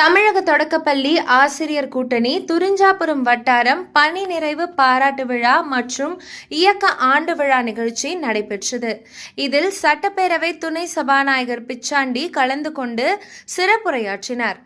தமிழக தொடக்கப்பள்ளி ஆசிரியர் கூட்டணி துரிஞ்சாபுரம் வட்டாரம் பணி நிறைவு பாராட்டு விழா மற்றும் இயக்க ஆண்டு விழா நிகழ்ச்சி நடைபெற்றது. இதில் சட்டப்பேரவை துணை சபாநாயகர் பிச்சாண்டி கலந்து கொண்டு சிறப்புரையாற்றினார்.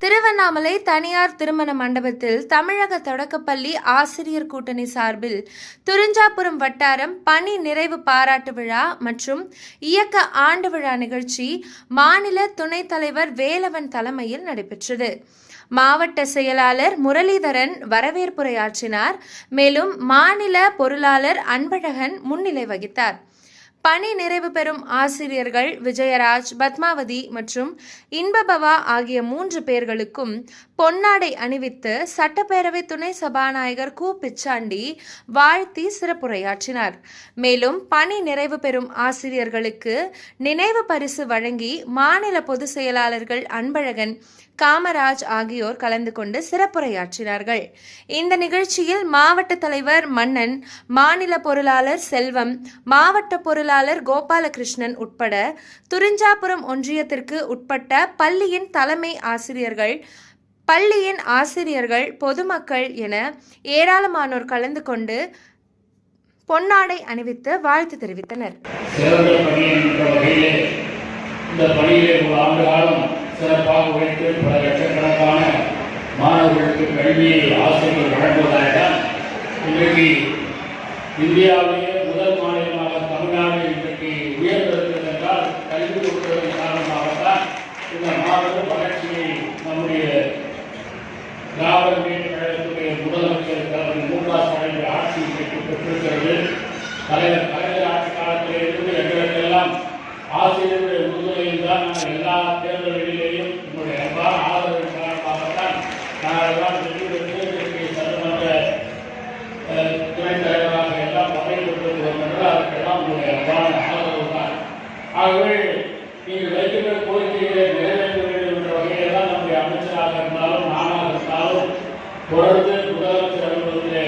திருவண்ணாமலை தனியார் திருமண மண்டபத்தில் தமிழக தொடக்கப்பள்ளி ஆசிரியர் கூட்டணி சார்பில் துரிஞ்சாபுரம் வட்டாரம் பணி நிறைவு பாராட்டு விழா மற்றும் இயக்க ஆண்டு விழா நிகழ்ச்சி மாநில துணைத் தலைவர் வேலவன் தலைமையில் நடைபெற்றது. மாவட்ட செயலாளர் முரளிதரன் வரவேற்புரையாற்றினார். மேலும் மாநில பொருளாளர் அன்பழகன் முன்னிலை வகித்தார். பணி நிறைவு பெறும் ஆசிரியர்கள் விஜயராஜ், பத்மாவதி மற்றும் இன்பபவா ஆகிய 3 பேர்களுக்கும் பொன்னாடை அணிவித்து சட்டப்பேரவை துணை சபாநாயகர் கு. பிச்சாண்டி வாழ்த்தி சிறப்புரையாற்றினார். மேலும் பணி நிறைவு பெறும் ஆசிரியர்களுக்கு நினைவு பரிசு வழங்கி மாநில பொதுச் செயலாளர்கள் அன்பழகன், காமராஜ் ஆகியோர் கலந்து கொண்டு சிறப்புரையாற்றினார்கள். இந்த நிகழ்ச்சியில் மாவட்ட தலைவர் மன்னன், மாநில பொருளாளர் செல்வம், மாவட்ட பொருளாளர் கோபாலகிருஷ்ணன் உட்பட துரிஞ்சாபுரம் ஒன்றியத்திற்கு உட்பட்ட பள்ளியின் தலைமை ஆசிரியர்கள், பள்ளியின் ஆசிரியர்கள், பொதுமக்கள் என ஏராளமானோர் கலந்து கொண்டு பொன்னாடை அணிவித்து வாழ்த்து தெரிவித்தனர். சிறப்பாக உழைத்து பல லட்சக்கணக்கான மாணவர்களுக்கு கல்வியை ஆசிரியர்கள் வழங்குவதால்தான் இன்றைக்கு இந்தியாவிலேயே முதல் மாநிலமாக தமிழ்நாடு இன்றைக்கு உயர்ந்திருக்கிறது என்றால் கல்வி கொடுப்பதன் காரணமாகத்தான் இந்த மாபெரும் வளர்ச்சியை நம்முடைய திராவிட முன்னேற்ற கழகத்துடைய முதலமைச்சர் தலைவர் மு. க. ஸ்டாலின் ஆட்சி இன்றைக்கு பெற்றிருக்கிறது. தலைவர் கலைஞர் ஆட்சி காலத்தில் இருந்து எங்களுக்கெல்லாம் ஆசிரியர்களுடைய முன்னிலையில் தான் நாங்கள் எல்லா தேர்தல்களிலேயும் என்னுடைய அன்பான ஆதரவின் காரணமாகத்தான் நாங்கள் எல்லாம் சட்டமன்ற துணைத் தலைவராக எல்லாம் பதவி பெற்றிருக்கிறோம் என்றால் அதற்கெல்லாம் உங்களுடைய அன்பான ஆதரவு தான். ஆகவே நீங்கள் வைக்கின்ற கோரிக்கைகளை நிறைவேற்ற வேண்டும் என்ற வகையில் தான் நம்முடைய அமைச்சராக இருந்தாலும் நானாக இருந்தாலும் தொடர்ந்து முதலமைச்சர் அலுவலகத்திலே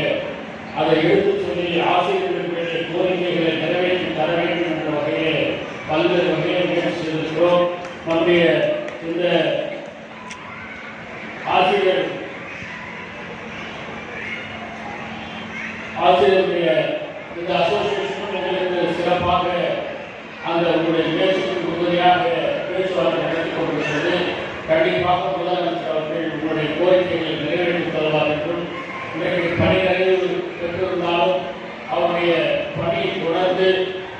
அதை எடுத்துச் சொல்லி ஆசிரியர்களுடைய கோரிக்கைகளை நிறைவேற்றி தர வேண்டும் என்ற வகையிலே பல்வேறு வகையில் முயற்சி செய்திருக்கிறோம். நம்முடைய இந்த ஆசிரியருடைய இந்த அசோசியேஷனும் எங்களுக்கு சிறப்பாக அந்த உங்களுடைய முயற்சிக்கு உறுதியாக பேச்சுவார்த்தை நடத்தி கொண்டிருக்கிறது. கண்டிப்பாக முதலமைச்சர் அவர்கள் உங்களுடைய கோரிக்கைகளை நிறைவேற்றி தருவார் என்றும், இன்றைக்கு பணி நிறைவு பெற்றிருந்தாலும் அவருடைய பணி தொடர்ந்து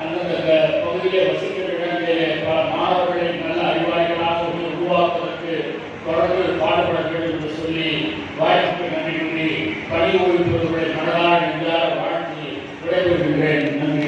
அந்தந்த பகுதியிலே வசிக்கிற இடங்களிலே பல மாணவர்களை நல்ல அறிவாளிகளாக உருவாக்குவதற்கு தொடர்ந்து பாடுபட வேண்டும் என்று சொல்லி வாய்ப்புக்கு நன்றி கூறி பணி ஓய்வு